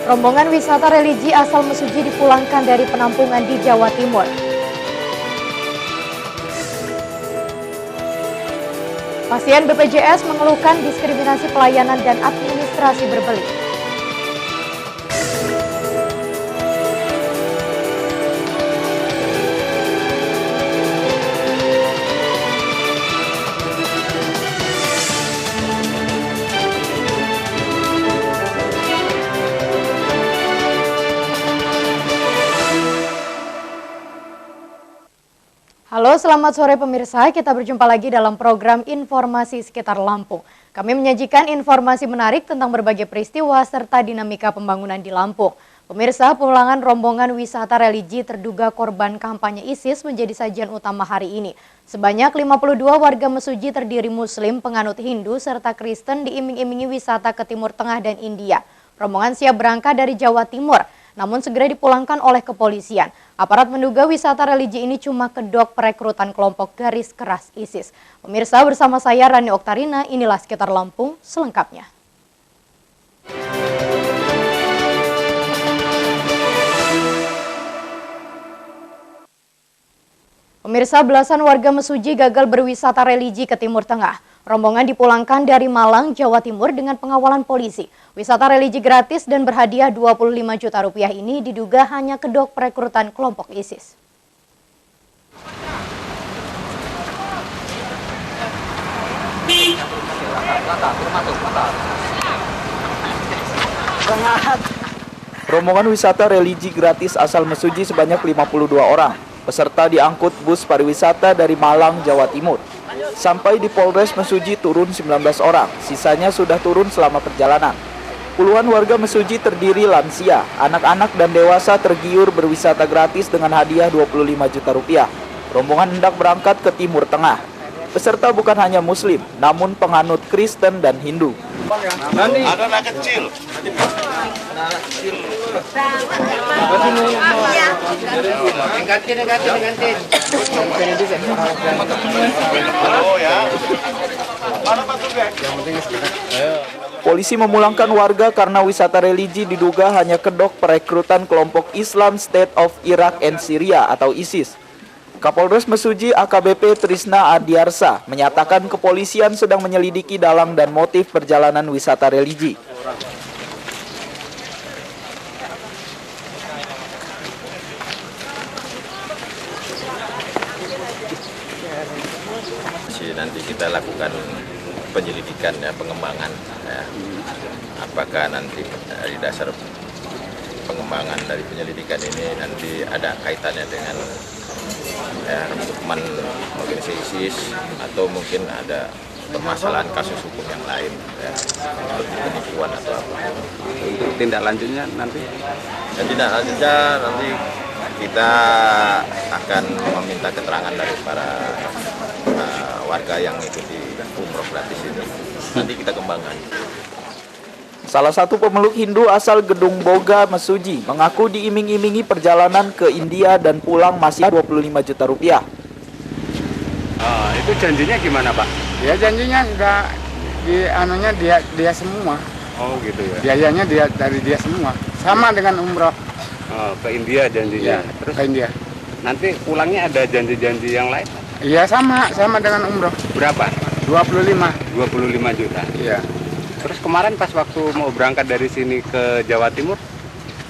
Rombongan wisata religi asal Mesuji dipulangkan dari penampungan di Jawa Timur. Pasien BPJS mengeluhkan diskriminasi pelayanan dan administrasi berbelit. Halo, selamat sore pemirsa. Kita berjumpa lagi dalam program Informasi Sekitar Lampung. Kami menyajikan informasi menarik tentang berbagai peristiwa serta dinamika pembangunan di Lampung. Pemirsa, pulangan rombongan wisata religi terduga korban kampanye ISIS menjadi sajian utama hari ini. Sebanyak 52 warga Mesuji terdiri Muslim, penganut Hindu, serta Kristen diiming-imingi wisata ke Timur Tengah dan India. Rombongan siap berangkat dari Jawa Timur, namun segera dipulangkan oleh kepolisian. Aparat menduga wisata religi ini cuma kedok perekrutan kelompok garis keras ISIS. Pemirsa, bersama saya Rani Oktarina, inilah Sekitar Lampung selengkapnya. Pemirsa, belasan warga Mesuji gagal berwisata religi ke Timur Tengah. Rombongan dipulangkan dari Malang, Jawa Timur dengan pengawalan polisi. Wisata religi gratis dan berhadiah 25 juta rupiah ini diduga hanya kedok perekrutan kelompok ISIS. Rombongan wisata religi gratis asal Mesuji sebanyak 52 orang. Peserta diangkut bus pariwisata dari Malang, Jawa Timur. Sampai di Polres Mesuji turun 19 orang, sisanya sudah turun selama perjalanan. Puluhan warga Mesuji terdiri lansia, anak-anak dan dewasa tergiur berwisata gratis dengan hadiah 25 juta rupiah. Rombongan hendak berangkat ke Timur Tengah. Peserta bukan hanya Muslim, namun penganut Kristen dan Hindu. Ada anak kecil. Polisi memulangkan warga karena wisata religi diduga hanya kedok perekrutan kelompok Islam State of Iraq and Syria atau ISIS. Kapolres Mesuji AKBP Trisna Adiarsa menyatakan kepolisian sedang menyelidiki dalang dan motif perjalanan wisata religi. Nanti kita lakukan penyelidikan ya, pengembangan ya. Apakah nanti dari dasar pengembangan dari penyelidikan ini nanti ada kaitannya dengan rekrutmen organisasi ISIS atau mungkin ada permasalahan kasus hukum yang lain ya, seperti penipuan atau apa. Untuk tindak lanjutnya nanti? Dan tindak lanjutnya nanti kita akan meminta keterangan dari para warga yang ikuti umroh gratis ini. Nanti kita kembangkan. Salah satu pemeluk Hindu asal Gedung Boga, Mesuji, mengaku diiming-imingi perjalanan ke India dan pulang masih 25 juta rupiah. Itu janjinya gimana, Pak? Ya janjinya sudah dia semua. Oh gitu ya. Biayanya dari dia semua. Sama dengan umroh. Ke India janjinya. Ya, terus ke India. Nanti pulangnya ada janji-janji yang lain? Iya sama dengan umroh. Berapa? 25 juta. Iya. Terus kemarin pas waktu mau berangkat dari sini ke Jawa Timur?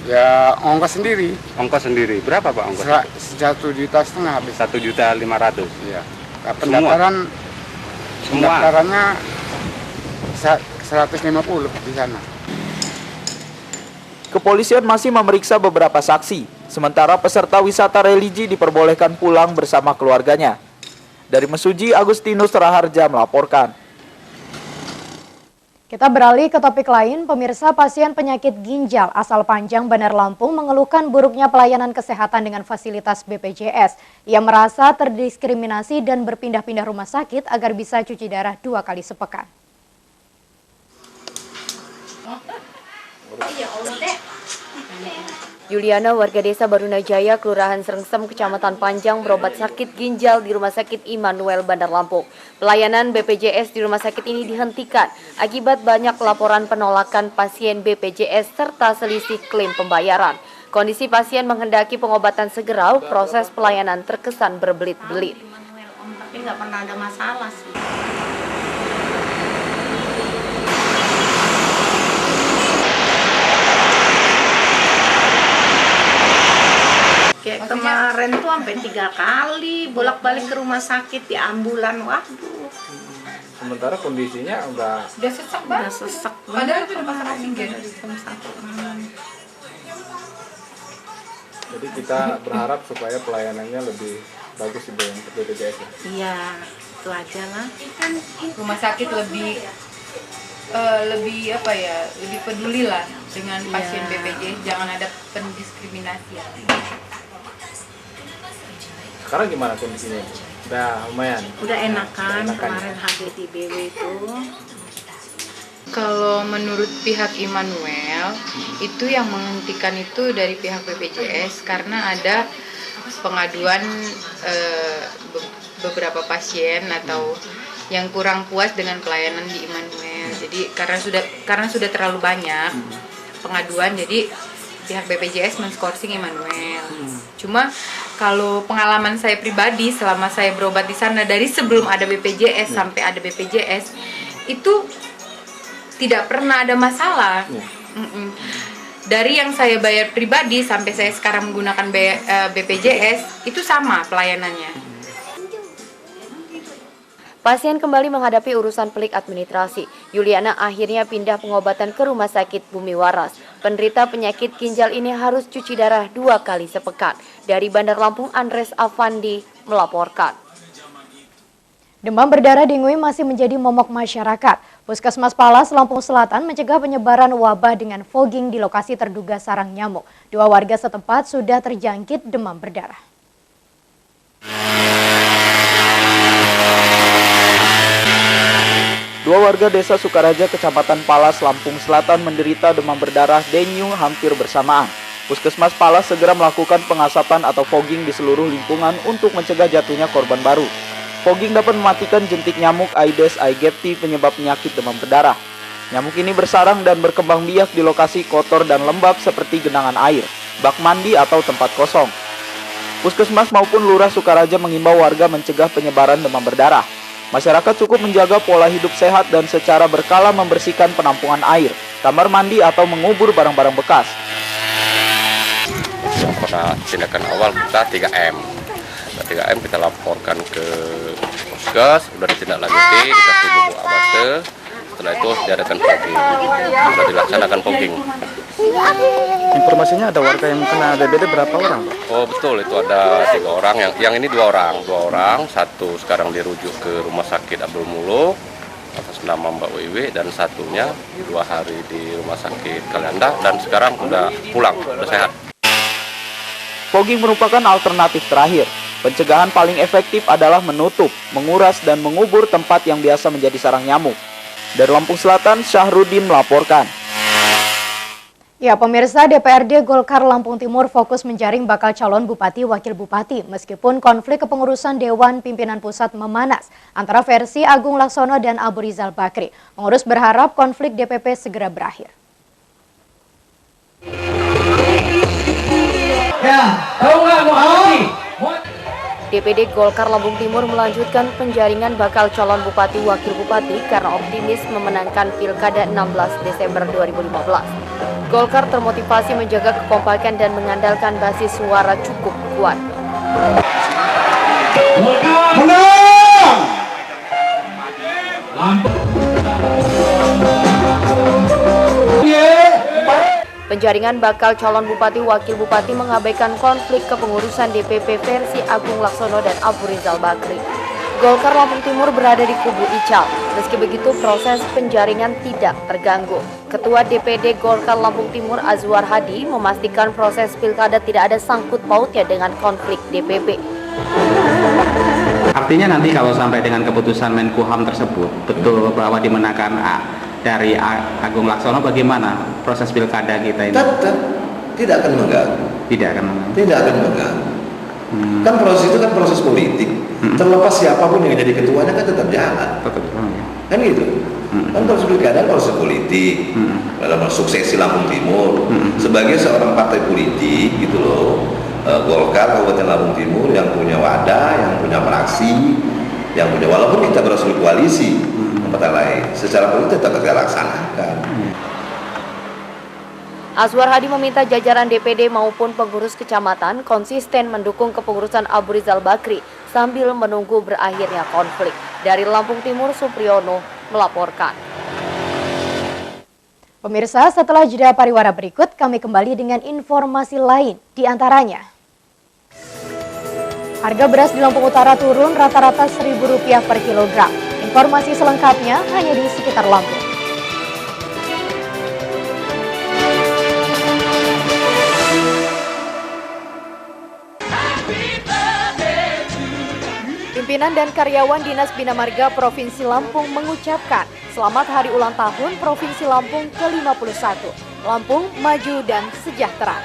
Ya ongkos sendiri. Ongkos sendiri. Berapa Pak ongkos? 1,5 juta habis. 1.500.000. Iya. Pendaftarannya 150 di sana. Kepolisian masih memeriksa beberapa saksi, sementara peserta wisata religi diperbolehkan pulang bersama keluarganya. Dari Mesuji, Agustinus Raharja melaporkan. Kita beralih ke topik lain. Pemirsa, pasien penyakit ginjal asal Panjang, Bandar Lampung mengeluhkan buruknya pelayanan kesehatan dengan fasilitas BPJS. Ia merasa terdiskriminasi dan berpindah-pindah rumah sakit agar bisa cuci darah 2 kali sepekan. Yuliana, warga desa Barunajaya, Kelurahan Srengsem, Kecamatan Panjang, berobat sakit ginjal di Rumah Sakit Immanuel, Bandar Lampung. Pelayanan BPJS di rumah sakit ini dihentikan akibat banyak laporan penolakan pasien BPJS serta selisih klaim pembayaran. Kondisi pasien menghendaki pengobatan segera, proses pelayanan terkesan berbelit-belit. Tapi nggak pernah ada masalah sih. Kayak kemarin tuh sampai 3 kali bolak-balik ke rumah sakit di ambulan, waduh. Sementara kondisinya udah Sesak banget. Udah sesak banget. Padahal itu rumah sakit dari jam 1 malam. Jadi kita berharap supaya pelayanannya lebih bagus di BPJS ya. Iya, itu aja lah. kan rumah sakit lebih apa ya, lebih peduli lah dengan pasien BPJS, jangan ada pendiskriminasian. Sekarang gimana kondisinya? Udah lumayan. Udah enakan kemarin HGTBW itu. Kalau menurut pihak Immanuel, itu yang menghentikan itu dari pihak BPJS karena ada pengaduan beberapa pasien atau yang kurang puas dengan pelayanan di Immanuel. Jadi karena sudah terlalu banyak pengaduan, jadi pihak BPJS men-skorsing Immanuel. Cuma kalau pengalaman saya pribadi selama saya berobat di sana dari sebelum ada BPJS sampai ada BPJS itu tidak pernah ada masalah. Dari yang saya bayar pribadi sampai saya sekarang menggunakan BPJS itu sama pelayanannya. Pasien kembali menghadapi urusan pelik administrasi. Yuliana akhirnya pindah pengobatan ke Rumah Sakit Bumi Waras. Penderita penyakit ginjal ini harus cuci darah 2 kali sepekan. Dari Bandar Lampung, Andres Avandi melaporkan. Demam berdarah di Ngui masih menjadi momok masyarakat. Puskesmas Palas, Lampung Selatan mencegah penyebaran wabah dengan fogging di lokasi terduga sarang nyamuk. 2 warga setempat sudah terjangkit demam berdarah. Dua warga desa Sukaraja, Kecamatan Palas, Lampung Selatan menderita demam berdarah dengue hampir bersamaan. Puskesmas Palas segera melakukan pengasapan atau fogging di seluruh lingkungan untuk mencegah jatuhnya korban baru. Fogging dapat mematikan jentik nyamuk Aedes aegypti penyebab penyakit demam berdarah. Nyamuk ini bersarang dan berkembang biak di lokasi kotor dan lembab seperti genangan air, bak mandi atau tempat kosong. Puskesmas maupun Lurah Sukaraja mengimbau warga mencegah penyebaran demam berdarah. Masyarakat cukup menjaga pola hidup sehat dan secara berkala membersihkan penampungan air, kamar mandi atau mengubur barang-barang bekas. Yang pada tindakan awal kita 3M. 3M kita laporkan ke Puskes, sudah ditindaklanjuti, dikasih bubuk abate, setelah itu diadakan fogging, sudah dilaksanakan fogging. Informasinya ada warga yang kena DBD berapa orang, Pak? Oh betul, itu ada 3 orang, yang ini 2 orang, satu sekarang dirujuk ke Rumah Sakit Abdul Muluk atas nama Mbak Wiwi, dan satunya 2 hari di Rumah Sakit Kalianda dan sekarang udah pulang, udah sehat. Fogging merupakan alternatif terakhir. Pencegahan paling efektif adalah menutup, menguras, dan mengubur tempat yang biasa menjadi sarang nyamuk. Dari Lampung Selatan, Syahrudin melaporkan. Ya, pemirsa, DPRD Golkar Lampung Timur fokus menjaring bakal calon bupati wakil bupati meskipun konflik kepengurusan Dewan Pimpinan Pusat memanas antara versi Agung Laksono dan Abu Rizal Bakri. Pengurus berharap konflik DPP segera berakhir. Ya, tahu nggak mau apa sih? DPD Golkar Lampung Timur melanjutkan penjaringan bakal calon bupati wakil bupati karena optimis memenangkan Pilkada 16 Desember 2015. Golkar termotivasi menjaga kekompakan dan mengandalkan basis suara cukup kuat. Penjaringan bakal calon bupati wakil bupati mengabaikan konflik kepengurusan DPP versi Agung Laksono dan Abu Rizal Bakri. Golkar Lampung Timur berada di kubu Ical. Meski begitu, proses penjaringan tidak terganggu. Ketua DPD Golkar Lampung Timur Azwar Hadi memastikan proses pilkada tidak ada sangkut pautnya dengan konflik DPP. Artinya nanti kalau sampai dengan keputusan Menkumham tersebut betul bahwa dimenangkan dari Agung Laksono, bagaimana proses pilkada kita ini? tidak akan mengganggu. Tidak akan mengganggu. Kan proses itu kan proses politik. Terlepas siapapun yang jadi ketuanya kan tetap jalan. Kan gitu. Kan proses pilkada proses politik. Dalam suksesi Lampung Timur sebagai seorang partai politik gitu loh. Golkar Kabupaten Lampung Timur yang punya wadah, yang punya fraksi, yang punya, walaupun kita berasal koalisi partai lain, secara politik tetap kita laksanakan. Azwar Hadi meminta jajaran DPD maupun pengurus kecamatan konsisten mendukung kepengurusan Abu Rizal Bakri sambil menunggu berakhirnya konflik. Dari Lampung Timur, Supriyono melaporkan. Pemirsa, setelah jeda pariwara berikut, kami kembali dengan informasi lain, di antaranya harga beras di Lampung Utara turun rata-rata Rp1.000 per kilogram. Informasi selengkapnya hanya di sekitar Lampung. Pimpinan dan karyawan Dinas Bina Marga Provinsi Lampung mengucapkan selamat Hari Ulang Tahun Provinsi Lampung ke-51. Lampung maju dan sejahtera.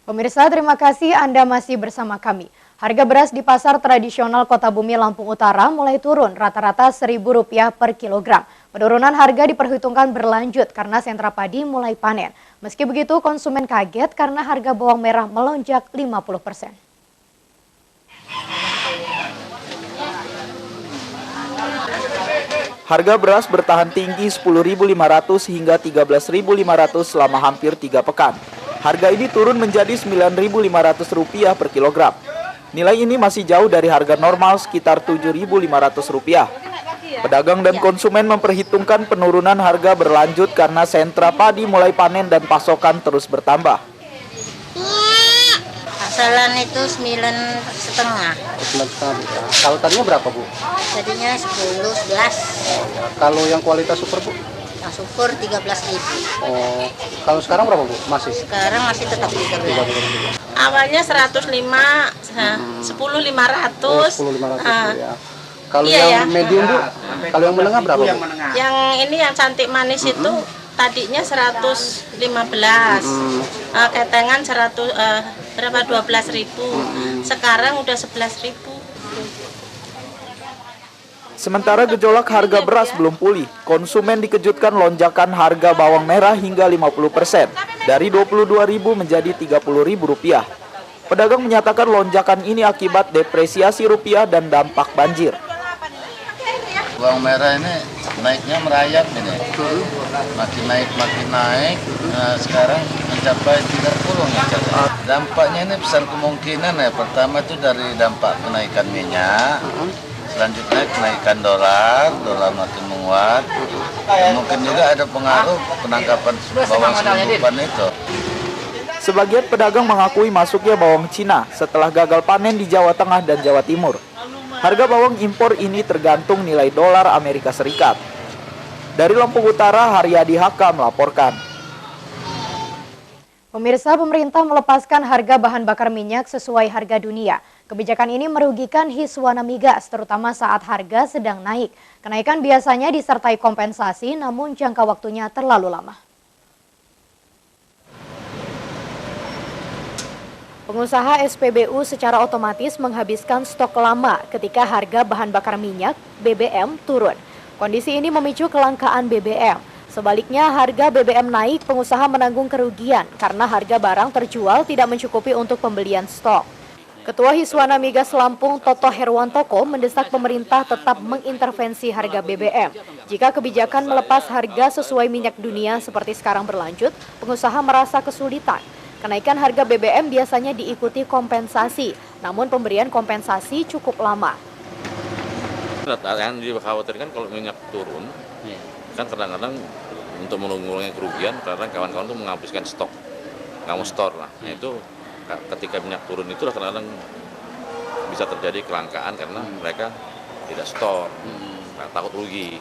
Pemirsa, terima kasih Anda masih bersama kami. Harga beras di pasar tradisional Kota Bumi Lampung Utara mulai turun rata-rata Rp1.000 per kilogram. Penurunan harga diperhitungkan berlanjut karena sentra padi mulai panen. Meski begitu, konsumen kaget karena harga bawang merah melonjak 50%. Harga beras bertahan tinggi Rp10.500 hingga Rp13.500 selama hampir 3 pekan. Harga ini turun menjadi Rp9.500 per kilogram. Nilai ini masih jauh dari harga normal sekitar Rp7.500. Pedagang dan konsumen memperhitungkan penurunan harga berlanjut karena sentra padi mulai panen dan pasokan terus bertambah. Asalan itu 9,5. Kalau tadinya berapa, Bu? Tadinya 10, 11. Kalau yang kualitas super, Bu? Yang super 13.000. Oh, kalau sekarang berapa, Bu? Masih? Sekarang masih tetap 13. Awalnya 105, 10.500. Oh, 10.500 ya. Kalau yang medium, Bu? Kalau yang menengah berapa, Bu? Yang ini yang cantik manis itu tadinya 115. Ketengan 12.000. Sekarang udah 11.000. Sementara gejolak harga beras belum pulih, konsumen dikejutkan lonjakan harga bawang merah hingga 50%, dari Rp22.000 menjadi Rp30.000. Pedagang menyatakan lonjakan ini akibat depresiasi rupiah dan dampak banjir. Bawang merah ini naiknya merayap ini. Makin naik. Nah, sekarang mencapai 30. Dampaknya ini besar kemungkinan ya. Pertama itu dari dampak kenaikan minyak. Selanjutnya kenaikan dolar makin menguat. Dan mungkin juga ada pengaruh penangkapan bawang selundupan itu. Sebagian pedagang mengakui masuknya bawang Cina setelah gagal panen di Jawa Tengah dan Jawa Timur. Harga bawang impor ini tergantung nilai dolar Amerika Serikat. Dari Lampung Utara, Haryadi Haka melaporkan. Pemirsa, pemerintah melepaskan harga bahan bakar minyak sesuai harga dunia. Kebijakan ini merugikan Hiswana Migas, terutama saat harga sedang naik. Kenaikan biasanya disertai kompensasi, namun jangka waktunya terlalu lama. Pengusaha SPBU secara otomatis menghabiskan stok lama ketika harga bahan bakar minyak BBM turun. Kondisi ini memicu kelangkaan BBM. Sebaliknya, harga BBM naik, pengusaha menanggung kerugian karena harga barang terjual tidak mencukupi untuk pembelian stok. Ketua Hiswana Migas Lampung Toto Herwantoko mendesak pemerintah tetap mengintervensi harga BBM. Jika kebijakan melepas harga sesuai minyak dunia seperti sekarang berlanjut, pengusaha merasa kesulitan. Kenaikan harga BBM biasanya diikuti kompensasi, namun pemberian kompensasi cukup lama. Yang dikhawatirkan kalau minyak turun, kan kadang-kadang untuk mengurangi kerugian, kadang kawan-kawan tuh menghabiskan stok, nggak mau store lah. Nah, itu ketika minyak turun itu kadang-kadang bisa terjadi kelangkaan karena mereka tidak store, takut rugi.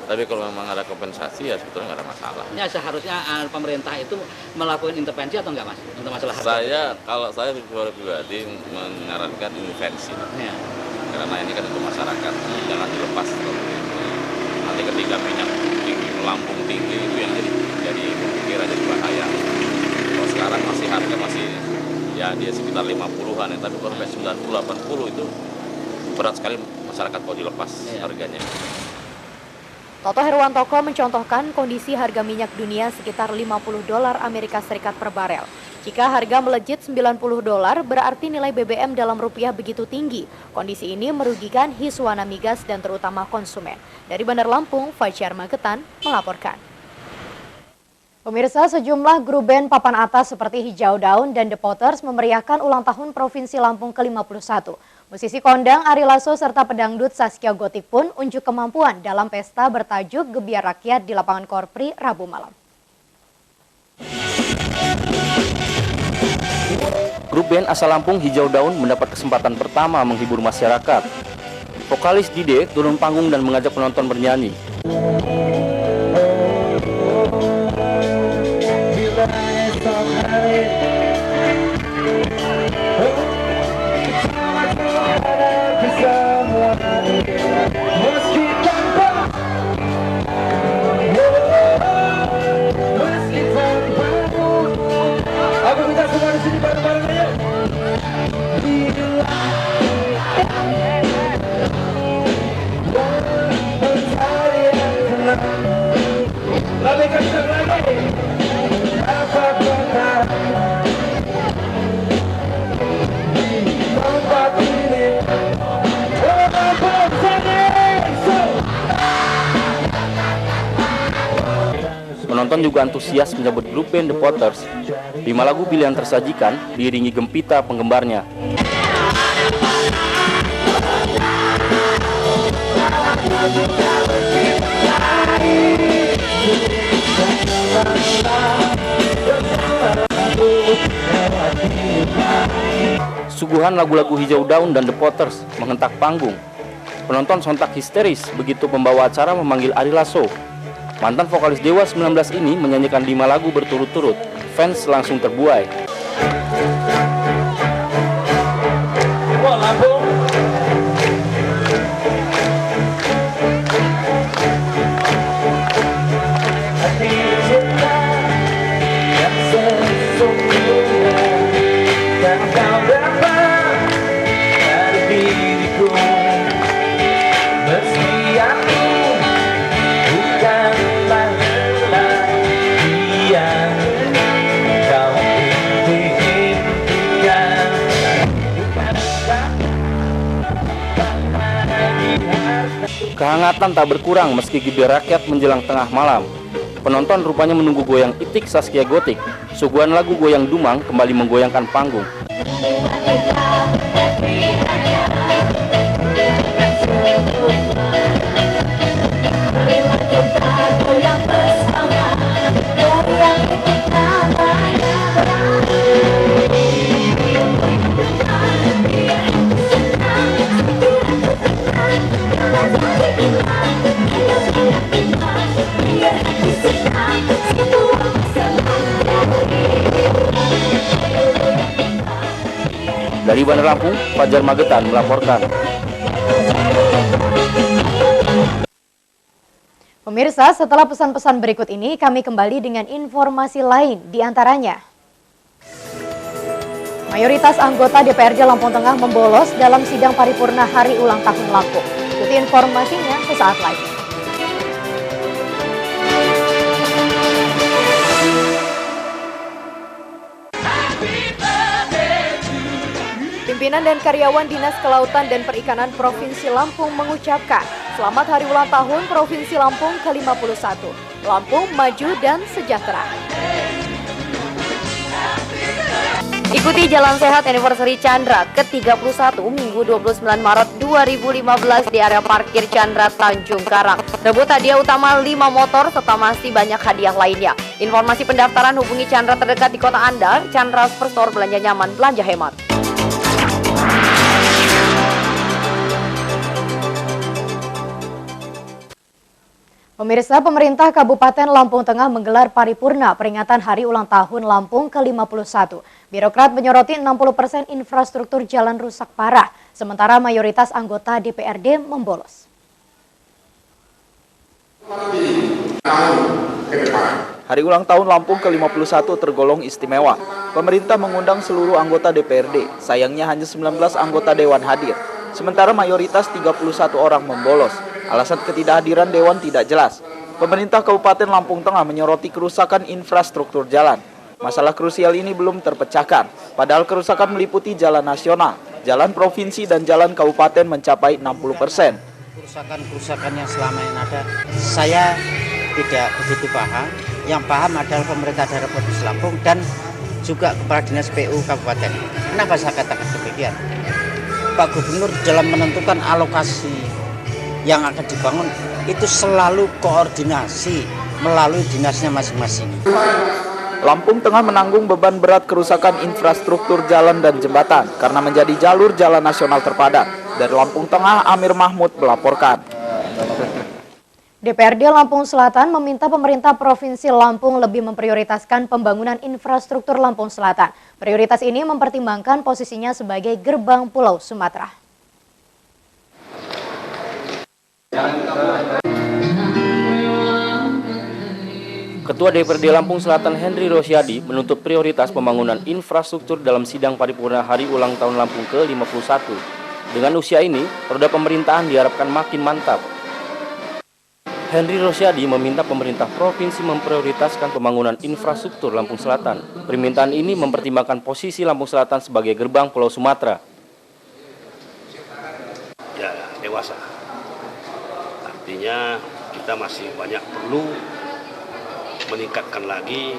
Tapi kalau memang ada kompensasi ya sebetulnya nggak ada masalah. Ya seharusnya pemerintah itu melakukan intervensi atau enggak, Mas, untuk masalah harga? Kalau saya pribadi menyarankan intervensi, karena ini kan untuk masyarakat, jangan dilepas. Nanti ketika minyak tinggi, melambung tinggi itu yang jadi pemikiran, jadi bahaya. Kalau sekarang masih harga ya dia sekitar 50-an ya, tapi kalau sampai 90-80 itu berat sekali masyarakat kalau dilepas harganya. Toto Herwantoko mencontohkan kondisi harga minyak dunia sekitar $50 Amerika Serikat per barel. Jika harga melejit $90, berarti nilai BBM dalam rupiah begitu tinggi. Kondisi ini merugikan Hiswana Migas dan terutama konsumen. Dari Bandar Lampung, Fajar Magetan melaporkan. Pemirsa, sejumlah grup band papan atas seperti Hijau Daun dan The Potters memeriahkan ulang tahun Provinsi Lampung ke-51. Musisi kondang Ari Lasso serta pedangdut Saskia Gotik pun unjuk kemampuan dalam pesta bertajuk Gebiar Rakyat di lapangan Korpri Rabu malam. Grup band asal Lampung Hijau Daun mendapat kesempatan pertama menghibur masyarakat. Vokalis Dide turun panggung dan mengajak penonton bernyanyi. Penonton juga antusias menyambut grup band The Potters. 5 lagu pilihan tersajikan diiringi gempita penggemarnya. Suguhan lagu-lagu Hijau Daun dan The Potters menghentak panggung. Penonton sontak histeris begitu pembawa acara memanggil Ari Lasso. Mantan vokalis Dewa 19 ini menyanyikan 5 lagu berturut-turut. Fans langsung terbuai. Kehangatan tak berkurang meski Gebiar Rakyat menjelang tengah malam. Penonton rupanya menunggu goyang itik Saskia Gotik. Suguhan lagu Goyang Dumang kembali menggoyangkan panggung. Dari Bandar Lampung, Fajar Magetan melaporkan. Pemirsa, setelah pesan-pesan berikut ini, kami kembali dengan informasi lain, diantaranya. Mayoritas anggota DPRD Lampung Tengah membolos dalam sidang paripurna hari ulang tahun Lampung. Ikuti informasinya sesaat lagi. Pimpinan dan karyawan Dinas Kelautan dan Perikanan Provinsi Lampung mengucapkan selamat hari ulang tahun Provinsi Lampung ke-51. Lampung maju dan sejahtera. Ikuti Jalan Sehat Anniversary Chandra ke-31 Minggu 29 Maret 2015 di area parkir Chandra Tanjung Karang. Rebut hadiah utama 5 motor serta masih banyak hadiah lainnya. Informasi pendaftaran hubungi Chandra terdekat di kota Anda. Chandra Superstore, belanja nyaman, belanja hemat. Pemirsa, pemerintah Kabupaten Lampung Tengah menggelar paripurna peringatan Hari Ulang Tahun Lampung ke-51. Birokrat menyoroti 60% infrastruktur jalan rusak parah, sementara mayoritas anggota DPRD membolos. Hari ulang tahun Lampung ke-51 tergolong istimewa. Pemerintah mengundang seluruh anggota DPRD, sayangnya hanya 19 anggota Dewan hadir, sementara mayoritas 31 orang membolos. Alasan ketidakhadiran Dewan tidak jelas. Pemerintah Kabupaten Lampung Tengah menyoroti kerusakan infrastruktur jalan. Masalah krusial ini belum terpecahkan, padahal kerusakan meliputi jalan nasional, jalan provinsi dan jalan kabupaten mencapai 60%. Kerusakan yang selama ini ada, saya tidak begitu paham. Yang paham adalah pemerintah daerah Provinsi Lampung dan juga Kepala Dinas PU Kabupaten. Kenapa saya katakan demikian? Pak Gubernur dalam menentukan alokasi yang akan dibangun itu selalu koordinasi melalui dinasnya masing-masing. Lampung Tengah menanggung beban berat kerusakan infrastruktur jalan dan jembatan karena menjadi jalur jalan nasional terpadat. Dari Lampung Tengah, Amir Mahmud melaporkan. DPRD Lampung Selatan meminta pemerintah Provinsi Lampung lebih memprioritaskan pembangunan infrastruktur Lampung Selatan. Prioritas ini mempertimbangkan posisinya sebagai gerbang Pulau Sumatera. Ketua DPRD Lampung Selatan Henry Rosyadi menuntut prioritas pembangunan infrastruktur dalam sidang paripurna Hari Ulang Tahun Lampung ke-51. Dengan usia ini, roda pemerintahan diharapkan makin mantap. Henry Rosyadi meminta pemerintah provinsi memprioritaskan pembangunan infrastruktur Lampung Selatan. Permintaan ini mempertimbangkan posisi Lampung Selatan sebagai gerbang Pulau Sumatera. Ya, dewasa. Artinya kita masih banyak perlu meningkatkan lagi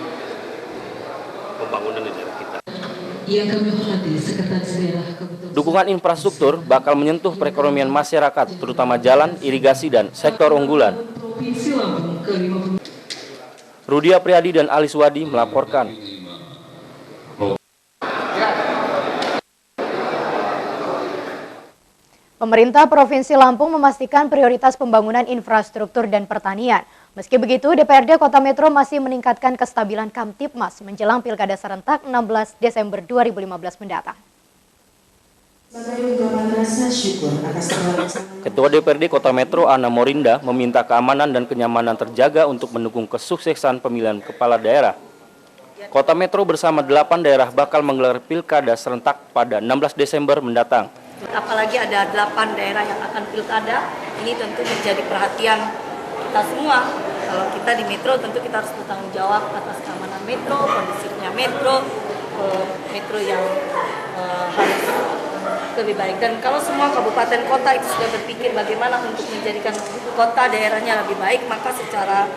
pembangunan di daerah kita. Dukungan infrastruktur bakal menyentuh perekonomian masyarakat, terutama jalan, irigasi, dan sektor unggulan. Rudi Apriyadi dan Ali Swadi melaporkan. Pemerintah Provinsi Lampung memastikan prioritas pembangunan infrastruktur dan pertanian. Meski begitu, DPRD Kota Metro masih meningkatkan kestabilan Kamtipmas menjelang Pilkada serentak 16 Desember 2015 mendatang. Ketua DPRD Kota Metro Ana Morinda meminta keamanan dan kenyamanan terjaga untuk mendukung kesuksesan pemilihan kepala daerah. Kota Metro bersama 8 daerah bakal menggelar Pilkada serentak pada 16 Desember mendatang. Apalagi ada 8 daerah yang akan pilkada, ini tentu menjadi perhatian kita semua. Kalau kita di Metro tentu kita harus bertanggung jawab atas keamanan Metro, kondisinya Metro yang harus lebih baik. Dan kalau semua kabupaten kota itu sudah berpikir bagaimana untuk menjadikan kota daerahnya lebih baik, maka secara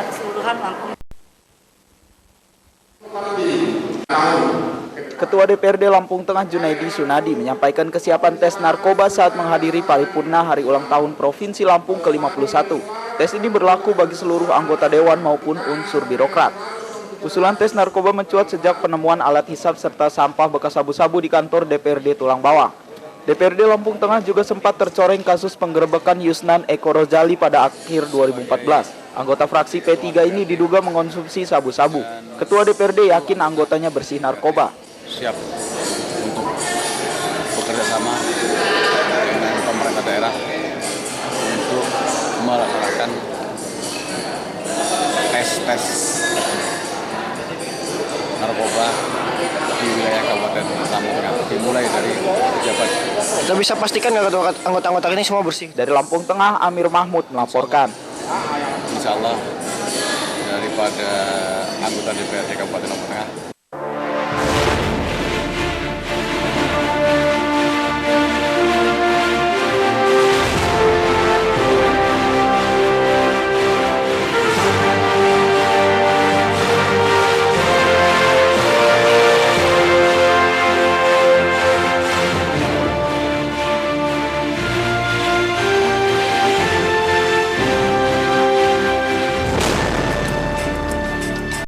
keseluruhan Lampung. Ketua DPRD Lampung Tengah Junaidi Sunadi menyampaikan kesiapan tes narkoba saat menghadiri paripurna Hari Ulang Tahun Provinsi Lampung ke-51. Tes ini berlaku bagi seluruh anggota dewan maupun unsur birokrat. Usulan tes narkoba mencuat sejak penemuan alat hisap serta sampah bekas sabu-sabu di kantor DPRD Tulang Bawang. DPRD Lampung Tengah juga sempat tercoreng kasus penggerebekan Yusnan Eko Rozali pada akhir 2014. Anggota fraksi P3 ini diduga mengonsumsi sabu-sabu. Ketua DPRD yakin anggotanya bersih narkoba. Siap untuk bekerja sama dengan pemerintah daerah untuk melaksanakan tes narkoba di wilayah Kabupaten Lampung Tengah, dimulai dari pejabat. Kita bisa pastikan nggak anggota-anggota ini semua bersih? Dari Lampung Tengah, Amir Mahmud melaporkan. Insya Allah daripada anggota DPRD Kabupaten Lampung Tengah